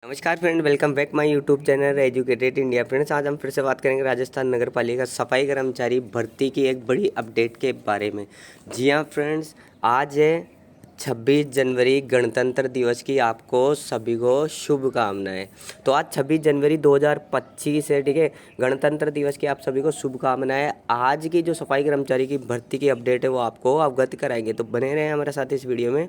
नमस्कार friend, welcome back my YouTube channel educated India. Friends, आज हम फिर से बात करेंगे राजस्थान नगर पालिका सफाई कर्मचारी भर्ती की एक बड़ी अपडेट के बारे में। जी हाँ फ्रेंड्स, आज है 26 जनवरी, गणतंत्र दिवस की आपको सभी को शुभकामनाएं। तो आज 26 जनवरी 2025 है, ठीक है। गणतंत्र दिवस की आप सभी को शुभकामनाएं। आज की जो सफाई कर्मचारी की भर्ती की अपडेट है वो आपको अवगत कराएंगे, तो बने रहें हमारे साथ इस वीडियो में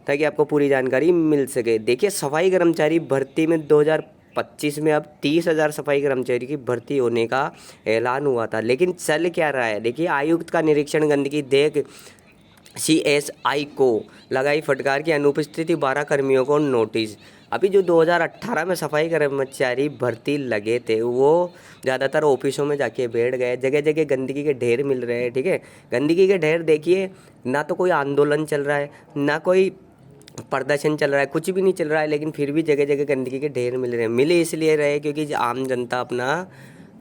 ताकि आपको पूरी जानकारी मिल सके। देखिए, सफाई कर्मचारी भर्ती में 2025 में अब 30,000 सफाई कर्मचारी की भर्ती होने का ऐलान हुआ था, लेकिन चल क्या रहा है। देखिए, आयुक्त का निरीक्षण गंदगी देख CSI को लगाई फटकार की अनुपस्थिति 12 कर्मियों को नोटिस। अभी जो 2018 में सफाई कर्मचारी भर्ती लगे थे वो ज़्यादातर ऑफिसों में जाके बैठ गए, जगह जगह गंदगी के ढेर मिल रहे हैं, ठीक है। गंदगी के ढेर देखिए, ना तो कोई आंदोलन चल रहा है, ना कोई प्रदर्शन चल रहा है, कुछ भी नहीं चल रहा है, लेकिन फिर भी जगह जगह गंदगी के ढेर मिल रहे हैं। मिले इसलिए रहे क्योंकि आम जनता अपना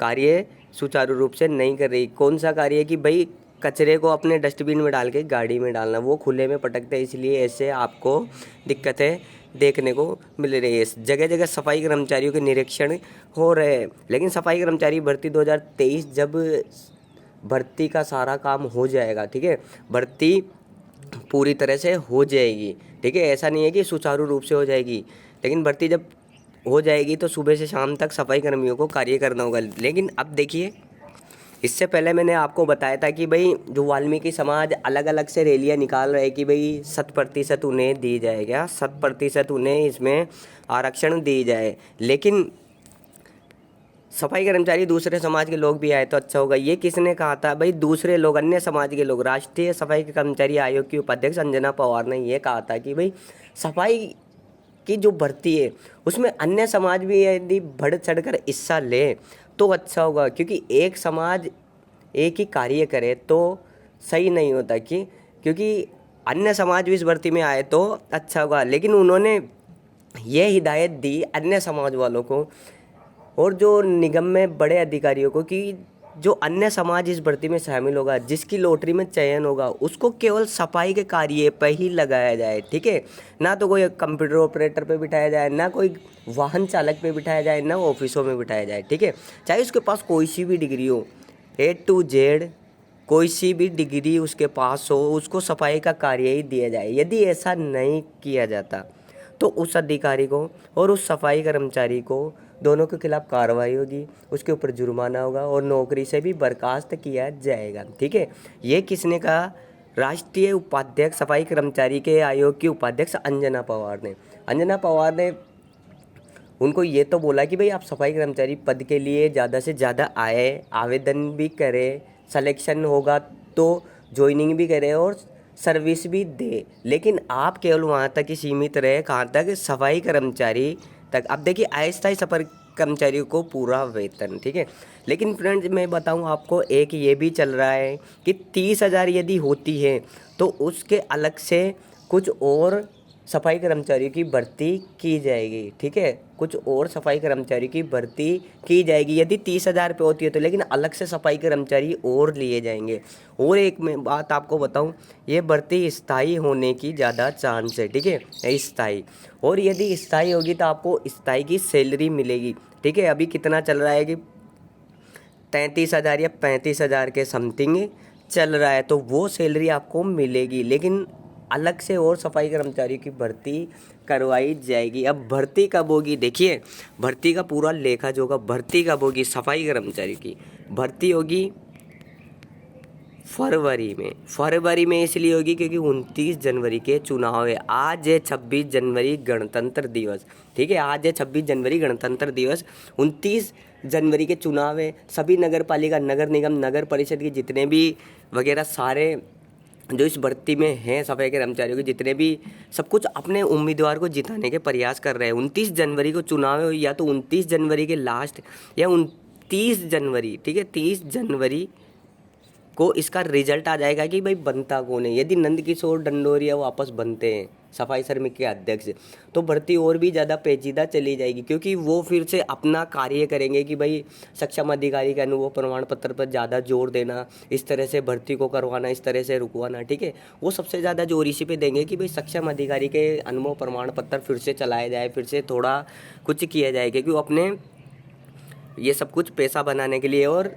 कार्य सुचारू रूप से नहीं कर रही। कौन सा कार्य कि भाई कचरे को अपने डस्टबिन में डाल के गाड़ी में डालना, वो खुले में पटकते हैं, इसलिए ऐसे आपको दिक्कतें देखने को मिल रही है। जगह जगह सफाई कर्मचारियों के निरीक्षण हो रहे हैं, लेकिन सफाई कर्मचारी भर्ती 2023 जब भर्ती का सारा काम हो जाएगा, ठीक है, भर्ती पूरी तरह से हो जाएगी, ठीक है। ऐसा नहीं है कि सुचारू रूप से हो जाएगी, लेकिन भर्ती जब हो जाएगी तो सुबह से शाम तक सफाई कर्मियों को कार्य करना होगा। लेकिन अब देखिए, इससे पहले मैंने आपको बताया था कि भाई जो वाल्मीकि समाज अलग अलग से रैलियां निकाल रहे हैं कि भाई 100% उन्हें दी जाएगा, 100% उन्हें इसमें आरक्षण दी जाए। लेकिन सफाई कर्मचारी दूसरे समाज के लोग भी आए तो अच्छा होगा, ये किसने कहा था भाई? दूसरे लोग, अन्य समाज के लोग। राष्ट्रीय सफाई कर्मचारी आयोग की उपाध्यक्ष अंजना पवार ने ये कहा था कि भाई सफाई की जो भर्ती है उसमें अन्य समाज भी यदि बढ़ चढ़ कर हिस्सा ले तो अच्छा होगा, क्योंकि एक समाज एक ही कार्य करे तो सही नहीं होता क्योंकि अन्य समाज भी इस भर्ती में आए तो अच्छा होगा। लेकिन उन्होंने ये हिदायत दी अन्य समाज वालों को और जो निगम में बड़े अधिकारियों को कि जो अन्य समाज इस भर्ती में शामिल होगा, जिसकी लॉटरी में चयन होगा, उसको केवल सफाई के कार्य पर ही लगाया जाए, ठीक है। ना तो कोई कंप्यूटर ऑपरेटर पे बिठाया जाए, ना कोई वाहन चालक पे बिठाया जाए, ना ऑफिसों में बिठाया जाए, ठीक है। चाहे उसके पास कोई सी भी डिग्री हो, A to Z कोई सी भी डिग्री उसके पास हो, उसको सफाई का कार्य ही दिया जाए। यदि ऐसा नहीं किया जाता तो उस अधिकारी को और उस सफाई कर्मचारी को दोनों के खिलाफ कार्रवाई होगी, उसके ऊपर जुर्माना होगा और नौकरी से भी बर्खास्त किया जाएगा, ठीक है। ये किसने कहा? राष्ट्रीय उपाध्यक्ष सफाई कर्मचारी के आयोग की उपाध्यक्ष अंजना पवार ने। अंजना पवार ने उनको ये तो बोला कि भाई आप सफाई कर्मचारी पद के लिए ज़्यादा से ज़्यादा आए, आवेदन भी करें, सिलेक्शन होगा तो ज्वाइनिंग भी करें और सर्विस भी दे, लेकिन आप केवल वहाँ तक ही सीमित रहे, कहाँ तक? सफाई कर्मचारी तक। अब देखिए, अस्थायी सफाई कर्मचारियों को पूरा वेतन, ठीक है। लेकिन फ्रेंड्स, मैं बताऊँ आपको, एक ये भी चल रहा है कि 30,000 यदि होती है तो उसके अलग से कुछ और सफाई कर्मचारियों की भर्ती की जाएगी, ठीक है। कुछ और सफाई कर्मचारी की भर्ती की जाएगी यदि 30,000 पे होती है तो, लेकिन अलग से सफाई कर्मचारी और लिए जाएंगे। और एक मैं बात आपको बताऊं, ये भर्ती स्थायी होने की ज़्यादा चांस है, ठीक है, स्थायी। और यदि स्थायी होगी तो आपको स्थायी की सैलरी मिलेगी, ठीक है। अभी कितना चल रहा है कि 33,000 या 35,000 के समथिंग चल रहा है, तो वो सैलरी आपको मिलेगी, लेकिन अलग से और सफाई कर्मचारी की भर्ती करवाई जाएगी। अब भर्ती कब होगी? देखिए, भर्ती का पूरा लेखा जोखा, भर्ती कब होगी? सफाई कर्मचारी की भर्ती होगी फरवरी में इसलिए होगी क्योंकि 29 जनवरी के चुनाव है। आज है 26 जनवरी गणतंत्र दिवस, ठीक है। आज है 26 जनवरी गणतंत्र दिवस, 29 जनवरी के चुनाव है। सभी नगर पालिका, नगर निगम, नगर परिषद के जितने भी वगैरह सारे जो इस भर्ती में हैं सफाई कर्मचारियों के जितने भी, सब कुछ अपने उम्मीदवार को जिताने के प्रयास कर रहे हैं। 29 जनवरी को चुनाव है, या तो 29 जनवरी के लास्ट या 29 जनवरी, ठीक है, 30 जनवरी को इसका रिजल्ट आ जाएगा कि भाई बनता कौन है। यदि नंदकिशोर डंडोरिया वापस बनते हैं सफाई श्रमिक के अध्यक्ष, तो भर्ती और भी ज़्यादा पेचीदा चली जाएगी, क्योंकि वो फिर से अपना कार्य करेंगे कि भाई सक्षम अधिकारी के अनुभव प्रमाण पत्र पर ज़्यादा जोर देना, इस तरह से भर्ती को करवाना, इस तरह से रुकवाना। ठीक है, वो सबसे ज़्यादा जोर इसी पे देंगे कि भाई सक्षम अधिकारी के अनुभव प्रमाण पत्र फिर से चलाया जाए, फिर से थोड़ा कुछ किया जाए, क्योंकि वो अपने ये सब कुछ पैसा बनाने के लिए और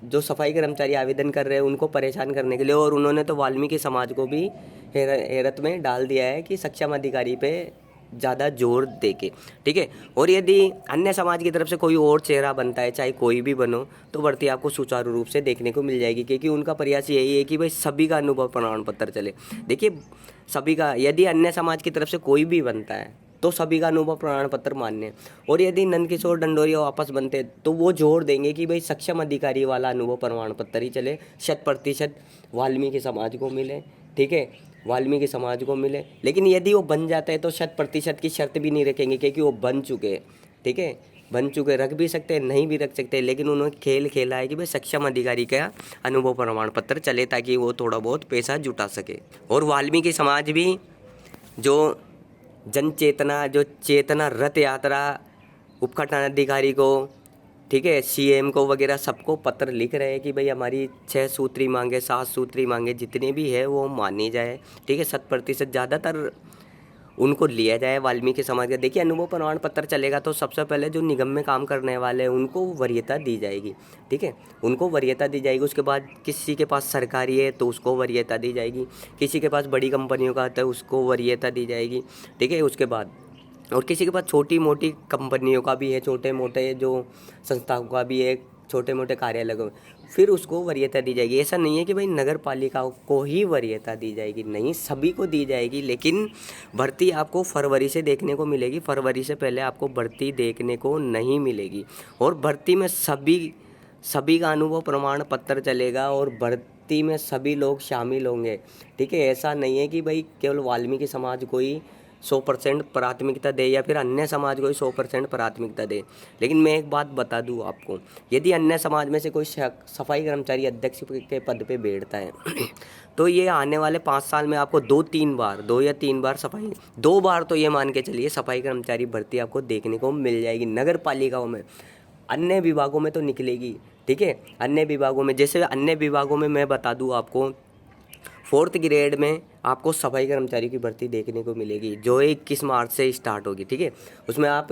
जो सफाई कर्मचारी आवेदन कर रहे हैं उनको परेशान करने के लिए। और उन्होंने तो वाल्मीकि समाज को भी हैरत में डाल दिया है कि सक्षम अधिकारी पे ज़्यादा जोर देके। ठीक है, और यदि अन्य समाज की तरफ से कोई और चेहरा बनता है, चाहे कोई भी बनो, तो भर्ती आपको सुचारू रूप से देखने को मिल जाएगी, क्योंकि उनका प्रयास यही है कि भाई सभी का अनुभव प्रमाण पत्र चले। देखिए, सभी का, यदि अन्य समाज की तरफ से कोई भी बनता है तो सभी का अनुभव प्रमाण पत्र मान्य है। और यदि नंदकिशोर डंडोरिया वापस बनते तो वो जोर देंगे कि भाई सक्षम अधिकारी वाला अनुभव प्रमाण पत्र ही चले, 100% वाल्मीकि समाज को मिले। ठीक है, वाल्मीकि समाज को मिले। लेकिन यदि वो बन जाता है तो 100% की शर्त भी नहीं रखेंगे, क्योंकि वो बन चुके हैं। ठीक है, बन चुके, रख भी सकते हैं, नहीं भी रख सकते, लेकिन उन्होंने खेल खेला है कि भाई सक्षम अधिकारी का अनुभव प्रमाण पत्र चले, ताकि वो थोड़ा बहुत पैसा जुटा सके। और वाल्मीकि समाज भी जो जन चेतना, जो चेतना रथ यात्रा उपखंड अधिकारी को, ठीक है, सीएम को वगैरह सबको पत्र लिख रहे हैं कि भाई हमारी 6 सूत्री मांगे, 7 सूत्री मांगे, जितनी भी है वो मानी जाए। ठीक है, 100% ज़्यादातर उनको लिया जाए वाल्मीकि समाज का। देखिए, अनुभव प्रमाण पत्र चलेगा तो सबसे पहले जो निगम में काम करने वाले हैं उनको वरीयता दी जाएगी। ठीक है, उनको वरीयता दी जाएगी। उसके बाद किसी के पास सरकारी है तो उसको वरीयता दी जाएगी, किसी के पास बड़ी कंपनियों का आता है उसको वरीयता दी जाएगी। ठीक है, उसके बाद और किसी के पास छोटी मोटी कंपनियों का भी है, छोटे मोटे जो संस्थाओं का भी है, छोटे मोटे कार्यालय, फिर उसको वरीयता दी जाएगी। ऐसा नहीं है कि भाई नगर पालिका को ही वरीयता दी जाएगी, नहीं, सभी को दी जाएगी। लेकिन भर्ती आपको फरवरी से देखने को मिलेगी, फरवरी से पहले आपको भर्ती देखने को नहीं मिलेगी। और भर्ती में सभी का अनुभव प्रमाण पत्र चलेगा और भर्ती में सभी लोग शामिल होंगे। ठीक है, ऐसा नहीं है कि भाई केवल वाल्मीकि समाज को ही 100% प्राथमिकता दे या फिर अन्य समाज को ही 100% प्राथमिकता दे। लेकिन मैं एक बात बता दूं आपको, यदि अन्य समाज में से कोई सफाई कर्मचारी अध्यक्ष के पद पे बैठता है तो ये आने वाले 5 साल में आपको 2 या 3 बार सफाई, 2 बार तो ये मान के चलिए सफाई कर्मचारी भर्ती आपको देखने को मिल जाएगी नगर पालिकाओं में। अन्य विभागों में तो निकलेगी। ठीक है, अन्य विभागों में, जैसे अन्य विभागों में मैं बता दूं आपको, 4th ग्रेड में आपको सफाई कर्मचारी की भर्ती देखने को मिलेगी, जो 21 मार्च से स्टार्ट होगी। ठीक है, उसमें आप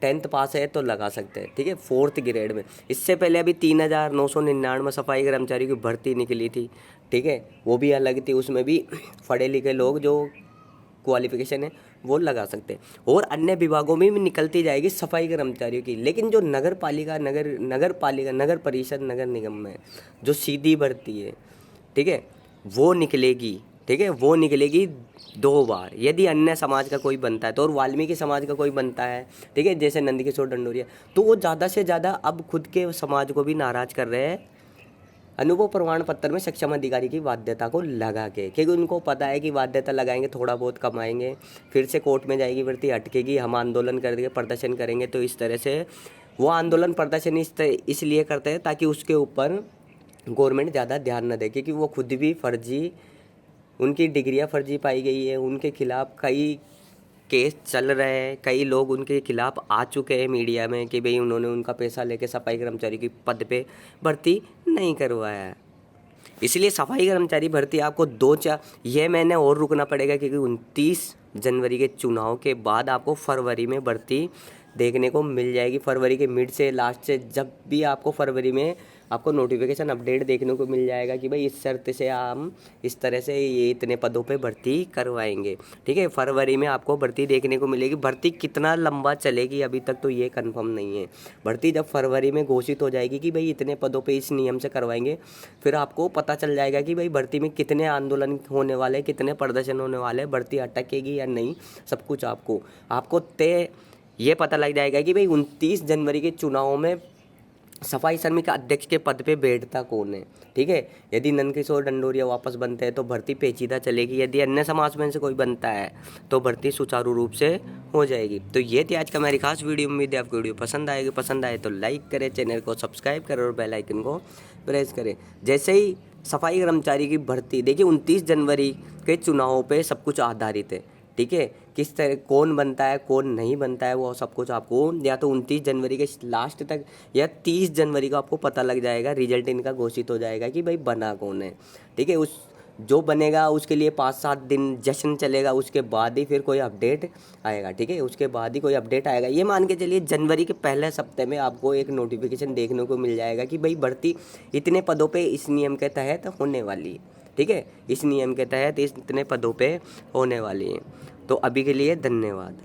10th पास है तो लगा सकते हैं। ठीक है, 4th ग्रेड में। इससे पहले अभी 3999 सफाई कर्मचारी की भर्ती निकली थी। ठीक है, वो भी अलग थी, उसमें भी पढ़े लिखे लोग जो क्वालिफिकेशन है वो लगा सकते हैं। और अन्य विभागों में भी निकलती जाएगी सफाई कर्मचारियों की। लेकिन जो नगर परिषद, नगर निगम में जो सीधी भर्ती है, ठीक है, वो निकलेगी। ठीक है, वो निकलेगी 2 बार, यदि अन्य समाज का कोई बनता है तो। और वाल्मीकि समाज का कोई बनता है, ठीक है, जैसे नंदकिशोर डंडोरिया, तो वो ज़्यादा से ज़्यादा अब खुद के समाज को भी नाराज़ कर रहे हैं अनुभव प्रमाण पत्र में सक्षम अधिकारी की बाध्यता को लगा के, क्योंकि उनको पता है कि बाध्यता लगाएंगे थोड़ा बहुत कमाएंगे, फिर से कोर्ट में जाएगी भर्ती, अटकेगी, हम आंदोलन करके प्रदर्शन करेंगे। तो इस तरह से वो आंदोलन प्रदर्शन इसलिए करते हैं ताकि उसके ऊपर गवर्नमेंट ज़्यादा ध्यान न दे, क्योंकि वो खुद भी फर्जी, उनकी डिग्रियां फर्जी पाई गई है, उनके खिलाफ कई केस चल रहे हैं, कई लोग उनके खिलाफ आ चुके हैं मीडिया में कि भाई उन्होंने उनका पैसा लेके सफाई कर्मचारी की पद पे भर्ती नहीं करवाया है। इसलिए सफाई कर्मचारी भर्ती आपको यह महीने और रुकना पड़ेगा, क्योंकि 29 जनवरी के चुनाव के बाद आपको फरवरी में भर्ती देखने को मिल जाएगी। फरवरी के मिड से लास्ट से जब भी आपको फरवरी में आपको नोटिफिकेशन अपडेट देखने को मिल जाएगा कि भाई इस शर्त से हम इस तरह से ये इतने पदों पे भर्ती करवाएंगे। ठीक है, फरवरी में आपको भर्ती देखने को मिलेगी। भर्ती कितना लंबा चलेगी अभी तक तो ये कंफर्म नहीं है। भर्ती जब फरवरी में घोषित हो जाएगी कि भाई इतने पदों पे इस नियम से करवाएंगे, फिर आपको पता चल जाएगा कि भाई भर्ती में कितने आंदोलन होने वाले, कितने प्रदर्शन होने वाले, भर्ती अटकेगी या नहीं, सब कुछ आपको तय ये पता लग जाएगा कि भाई 29 जनवरी के चुनाव में सफाई श्रमिक अध्यक्ष के पद पे बैठता कौन है, ठीक है। यदि नंदकिशोर डंडोरिया वापस बनते हैं तो भर्ती पेचीदा चलेगी, यदि अन्य समाज में से कोई बनता है तो भर्ती सुचारू रूप से हो जाएगी। तो ये थी आज का मेरी खास वीडियो। उम्मीद है आपको वीडियो पसंद आएगी। पसंद आए तो लाइक करें, चैनल को सब्सक्राइब करें और बेल आइकन को प्रेस करें। जैसे ही सफाई कर्मचारी की भर्ती, देखिए 29 जनवरी के चुनावों पे सब कुछ आधारित है, ठीक है। किस तरह कौन बनता है कौन नहीं बनता है वो सब कुछ आपको या तो 29 जनवरी के लास्ट तक या 30 जनवरी को आपको पता लग जाएगा, रिजल्ट इनका घोषित हो जाएगा कि भाई बना कौन है, ठीक है। उस जो बनेगा उसके लिए 5-7 दिन जश्न चलेगा, उसके बाद ही फिर कोई अपडेट आएगा, ठीक है। उसके बाद ही कोई अपडेट आएगा। ये मान के चलिए जनवरी के पहले सप्ताह में आपको एक नोटिफिकेशन देखने को मिल जाएगा कि भाई भर्ती इतने पदों पे इस नियम के तहत होने वाली है, ठीक है। इस नियम के तहत इतने पदों पे होने वाली है। तो अभी के लिए धन्यवाद।